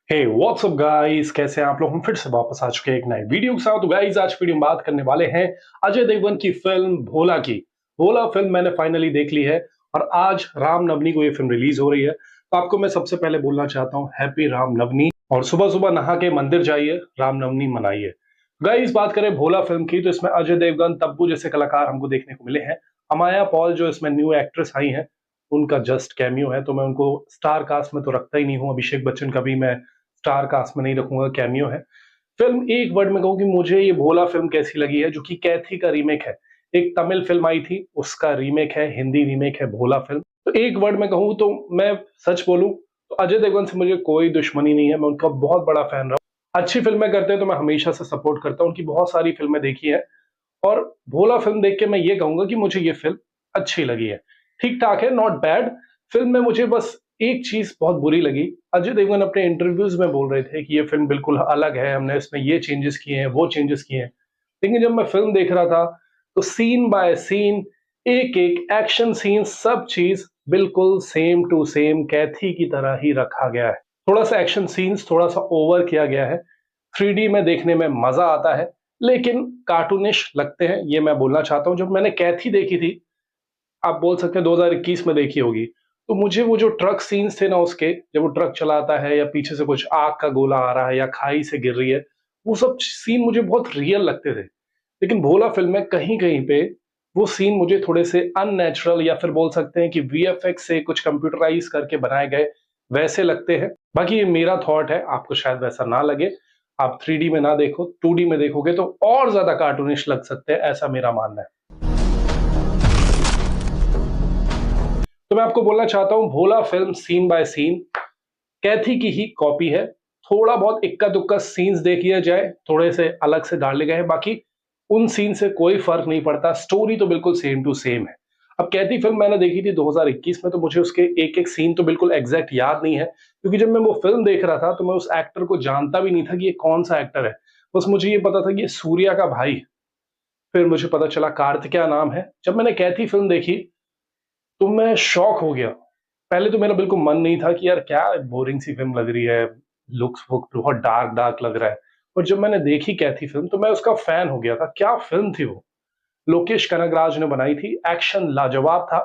Hey what's up guys, कैसे हैं आप लोग। हम फिर से वापस आ चुके हैं एक नए वीडियो के साथ। तो गाइस, आज वीडियो में बात करने वाले हैं अजय देवगन की फिल्म भोला की। भोला फिल्म मैंने फाइनली देख ली है और आज रामनवमी को ये फिल्म रिलीज हो रही है। तो आपको मैं सबसे पहले बोलना चाहता हूँ हैप्पी रामनवमी, और सुबह सुबह नहा के मंदिर जाइए, रामनवमी मनाइए। गाइस, बात करें भोला फिल्म की तो इसमें अजय देवगन, तब्बू जैसे कलाकार हमको देखने को मिले हैं। अमाया पॉल जो इसमें न्यू एक्ट्रेस आई हैं, उनका जस्ट कैमियो है, तो मैं उनको स्टार कास्ट में तो रखता ही नहीं हूँ। अभिषेक बच्चन का भी मैं स्टार कास्ट में नहीं रखूंगा, कैमियो है। फिल्म एक वर्ड में कहूँ कि मुझे ये भोला फिल्म कैसी लगी है, जो कि कैथी का रीमेक है। एक तमिल फिल्म आई थी, उसका रीमेक है, हिंदी रीमेक है भोला फिल्म। तो एक वर्ड में कहूँ तो मैं सच बोलूं तो अजय देवगन से मुझे कोई दुश्मनी नहीं है, मैं उनका बहुत बड़ा फैन रहा। अच्छी फिल्में करते हैं तो मैं हमेशा से सपोर्ट करता हूँ, उनकी बहुत सारी फिल्में देखी है। और भोला फिल्म देख के मैं ये कहूंगा कि मुझे ये फिल्म अच्छी लगी है, ठीक ठाक है, नॉट बैड। फिल्म में मुझे बस एक चीज बहुत बुरी लगी। अजय देवगन अपने इंटरव्यूज में बोल रहे थे कि ये फिल्म बिल्कुल अलग है, हमने इसमें ये चेंजेस किए हैं, वो चेंजेस किए हैं। लेकिन जब मैं फिल्म देख रहा था तो सीन बाय सीन, एक एक एक्शन सीन, सब चीज बिल्कुल सेम टू सेम कैथी की तरह ही रखा गया है। थोड़ा सा एक्शन सीन्स थोड़ा सा ओवर किया गया है, 3D में देखने में मजा आता है, लेकिन कार्टूनिश लगते हैं, ये मैं बोलना चाहता हूँ। जब मैंने कैथी देखी थी, आप बोल सकते हैं 2021 में देखी होगी, तो मुझे वो जो ट्रक सीन्स थे ना उसके, जब वो ट्रक चलाता है या पीछे से कुछ आग का गोला आ रहा है या खाई से गिर रही है, वो सब सीन मुझे बहुत रियल लगते थे। लेकिन भोला फिल्म में कहीं कहीं पे वो सीन मुझे थोड़े से अननेचुरल, या फिर बोल सकते हैं कि वीएफएक्स से कुछ कंप्यूटराइज करके बनाए गए वैसे लगते हैं। बाकी ये मेरा थॉट है, आपको शायद वैसा ना लगे। आप 3D में ना देखो, 2D में देखोगे तो और ज्यादा कार्टूनिश लग सकते हैं, ऐसा मेरा मानना है। तो मैं आपको बोलना चाहता हूं, भोला फिल्म सीन बाय सीन कैथी की ही कॉपी है। थोड़ा बहुत इक्का दुक्का सीन्स देख लिया जाए, थोड़े से अलग से डाले गए हैं, बाकी उन सीन से कोई फर्क नहीं पड़ता। स्टोरी तो बिल्कुल सेम टू सेम है। अब कैथी फिल्म मैंने देखी थी 2021 में, तो मुझे उसके एक एक सीन तो बिल्कुल एग्जैक्ट याद नहीं है, क्योंकि जब मैं वो फिल्म देख रहा था तो मैं उस एक्टर को जानता भी नहीं था कि ये कौन सा एक्टर है। बस मुझे ये पता था कि ये सूर्या का भाई है। फिर मुझे पता चला कार्तिकेय नाम है। जब मैंने कैथी फिल्म देखी तो मैं शॉक हो गया। पहले तो मेरा बिल्कुल मन नहीं था कि यार क्या बोरिंग सी फिल्म लग रही है, लुक्स वुक बहुत डार्क डार्क लग रहा है। और जब मैंने देखी कैथी फिल्म तो मैं उसका फैन हो गया था। क्या फिल्म थी वो, लोकेश कनगराज ने बनाई थी, एक्शन लाजवाब था।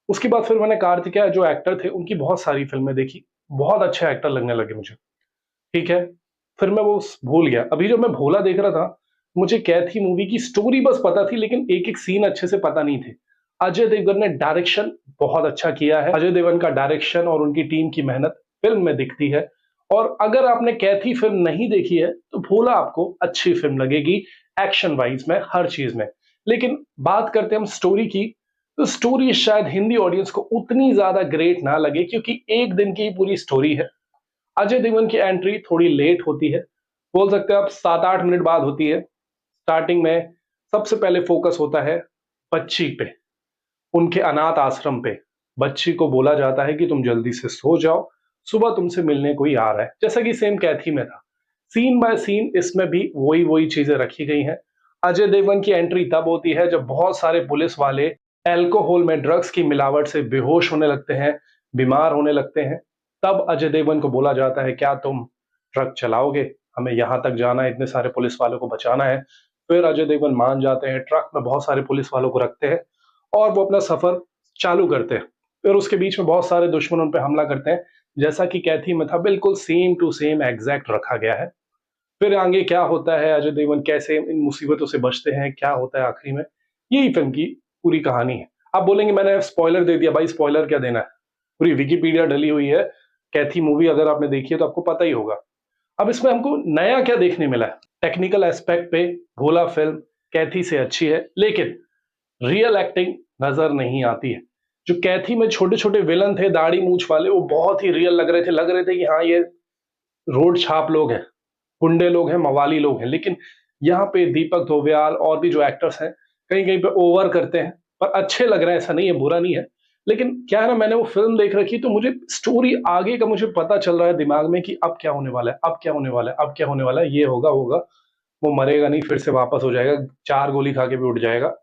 उसके बाद फिर मैंने कार्तिकेय जो एक्टर थे उनकी बहुत सारी फिल्में देखी, बहुत अच्छे एक्टर लगने लगे मुझे। ठीक है, फिर मैं वो भूल गया। अभी जब मैं भोला देख रहा था, मुझे कैथी मूवी की स्टोरी बस पता थी, लेकिन एक एक सीन अच्छे से पता नहीं थे। अजय देवगन ने डायरेक्शन बहुत अच्छा किया है। अजय देवगन का डायरेक्शन और उनकी टीम की मेहनत फिल्म में दिखती है। और अगर आपने कैथी फिल्म नहीं देखी है तो भोला आपको अच्छी फिल्म लगेगी, एक्शन वाइज में, हर चीज में। लेकिन बात करते हैं हम स्टोरी की, तो स्टोरी शायद हिंदी ऑडियंस को उतनी ज्यादा ग्रेट ना लगे, क्योंकि एक दिन की पूरी स्टोरी है। अजय देवगन की एंट्री थोड़ी लेट होती है, बोल सकते हैं आप 7-8 मिनट बाद होती है। स्टार्टिंग में सबसे पहले फोकस होता है बच्ची पे, उनके अनाथ आश्रम पे। बच्ची को बोला जाता है कि तुम जल्दी से सो जाओ, सुबह तुमसे मिलने कोई आ रहा है, जैसा कि सेम कैथी में था। सीन बाय सीन इसमें भी वही वही चीजें रखी गई हैं। अजय देवगन की एंट्री तब होती है जब बहुत सारे पुलिस वाले अल्कोहल में ड्रग्स की मिलावट से बेहोश होने लगते हैं, बीमार होने लगते हैं। तब अजय देवगन को बोला जाता है, क्या तुम ट्रक चलाओगे, हमें यहां तक जाना है, इतने सारे पुलिस वालों को बचाना है। फिर अजय देवगन मान जाते हैं, ट्रक में बहुत सारे पुलिस वालों को रखते हैं और वो अपना सफर चालू करते हैं। फिर उसके बीच में बहुत सारे दुश्मन उन पर हमला करते हैं, जैसा कि कैथी में था, बिल्कुल सेम टू सेम एग्जैक्ट रखा गया है। फिर आगे क्या होता है, अजय देवगन कैसे इन मुसीबतों से बचते हैं, क्या होता है आखिरी में, यही फिल्म की पूरी कहानी है। आप बोलेंगे मैंने स्पॉइलर दे दिया। भाई, स्पॉइलर क्या देना है, पूरी विकिपीडिया डली हुई है। कैथी मूवी अगर आपने देखी है तो आपको पता ही होगा। अब इसमें हमको नया क्या देखने मिला है, टेक्निकल एस्पेक्ट पे भोला फिल्म कैथी से अच्छी है, लेकिन रियल एक्टिंग नजर नहीं आती है। जो कैथी में छोटे छोटे विलन थे दाढ़ी मूछ वाले, वो बहुत ही रियल लग रहे थे कि हाँ, ये रोड छाप लोग हैं, गुंडे लोग हैं, मवाली लोग हैं। लेकिन यहाँ पे दीपक धोबियाल और भी जो एक्टर्स हैं, कहीं कहीं पे ओवर करते हैं, पर अच्छे लग रहे हैं, ऐसा नहीं है, बुरा नहीं है। लेकिन क्या है ना, मैंने वो फिल्म देख रखी तो मुझे स्टोरी आगे का मुझे पता चल रहा है दिमाग में कि अब क्या होने वाला है, अब क्या होने वाला है, अब क्या होने वाला है, ये होगा होगा, वो मरेगा नहीं, फिर से वापस हो जाएगा, 4 गोली खा के भी उठ जाएगा।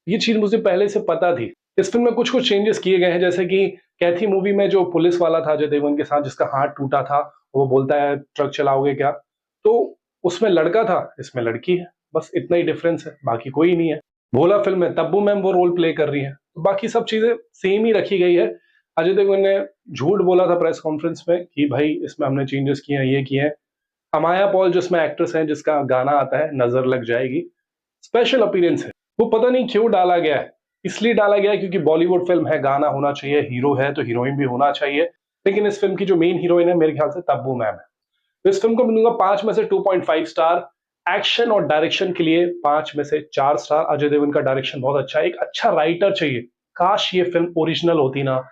ये चीज मुझे पहले से पता थी। इस फिल्म में कुछ कुछ चेंजेस किए गए हैं, जैसे कि कैथी मूवी में जो पुलिस वाला था अजय देवगन के साथ, जिसका हाथ टूटा था, वो बोलता है ट्रक चलाओगे क्या, तो उसमें लड़का था, इसमें लड़की है, बस इतना ही डिफरेंस है, बाकी कोई नहीं है। भोला फिल्म में तब्बू मैम वो रोल प्ले कर रही है, तो बाकी सब चीजें सेम ही रखी गई है। अजय देवगन ने झूठ बोला था प्रेस कॉन्फ्रेंस में कि भाई इसमें हमने चेंजेस किए हैं, ये किए हैं। अमाया पॉल जिसमें एक्ट्रेस है, जिसका गाना आता है नजर लग जाएगी, स्पेशल अपीयरेंस है, वो पता नहीं क्यों डाला गया है। इसलिए डाला गया है क्योंकि बॉलीवुड फिल्म है, गाना होना चाहिए, हीरो है तो हीरोइन भी होना चाहिए। लेकिन इस फिल्म की जो मेन हीरोइन है मेरे ख्याल से तब्बू मैम है। तो इस फिल्म को मैं दूंगा 5 में से 2.5 स्टार। एक्शन और डायरेक्शन के लिए 5 में से 4 स्टार। अजय देवगन का डायरेक्शन बहुत अच्छा है, एक अच्छा राइटर चाहिए। काश ये फिल्म ओरिजिनल होती ना,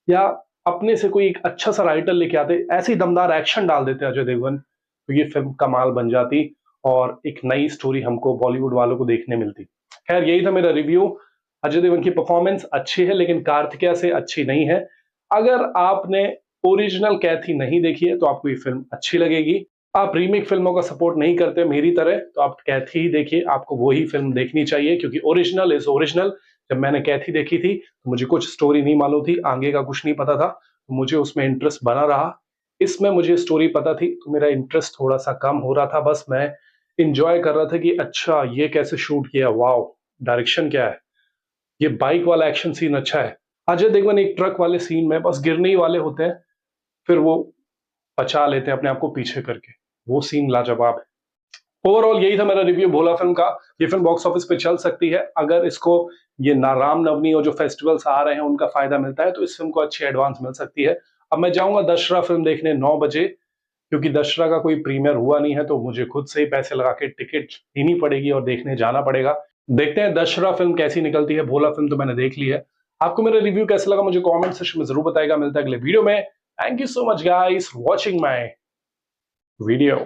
या अपने से कोई एक अच्छा सा राइटर लेके आते, ऐसी दमदार एक्शन डाल देते अजय देवगन, तो ये फिल्म कमाल बन जाती और एक नई स्टोरी हमको बॉलीवुड वालों को देखने मिलती। खैर यही था मेरा रिव्यू। अजय देवगन की परफॉर्मेंस अच्छी है लेकिन कार्तिकेय से अच्छी नहीं है। अगर आपने ओरिजिनल कैथी नहीं देखी है तो आपको ये फिल्म अच्छी लगेगी। आप रीमेक फिल्मों का सपोर्ट नहीं करते मेरी तरह, तो आप कैथी ही देखिए, आपको वही फिल्म देखनी चाहिए क्योंकि ओरिजिनल इज ओरिजिनल। जब मैंने कैथी देखी थी तो मुझे कुछ स्टोरी नहीं मालूम थी, आगे का कुछ नहीं पता था, तो मुझे उसमें इंटरेस्ट बना रहा। इसमें मुझे स्टोरी पता थी तो मेरा इंटरेस्ट थोड़ा सा कम हो रहा था, बस मैं इंजॉय कर रहा था कि अच्छा ये कैसे शूट किया, वाओ डायरेक्शन क्या है, ये बाइक वाला एक्शन सीन अच्छा है। अजय देवगन एक ट्रक वाले सीन में बस गिरने ही वाले होते हैं, फिर वो बचा लेते हैं अपने आप को पीछे करके, वो सीन लाजवाब है। ओवरऑल यही था मेरा रिव्यू भोला फिल्म का। ये फिल्म बॉक्स ऑफिस पे चल सकती है अगर इसको ये राम नवमी और जो फेस्टिवल्स आ रहे हैं उनका फायदा मिलता है, तो इस फिल्म को अच्छी एडवांस मिल सकती है। अब मैं जाऊंगा दशहरा फिल्म देखने 9 बजे, क्योंकि दशहरा का कोई प्रीमियर हुआ नहीं है, तो मुझे खुद से ही पैसे लगा के टिकट लेनी पड़ेगी और देखने जाना पड़ेगा। देखते हैं दशहरा फिल्म कैसी निकलती है। भोला फिल्म तो मैंने देख ली है। आपको मेरा रिव्यू कैसा लगा मुझे कमेंट सेक्शन में जरूर बताएगा। मिलता है अगले वीडियो में। Thank you so much guys for watching my video.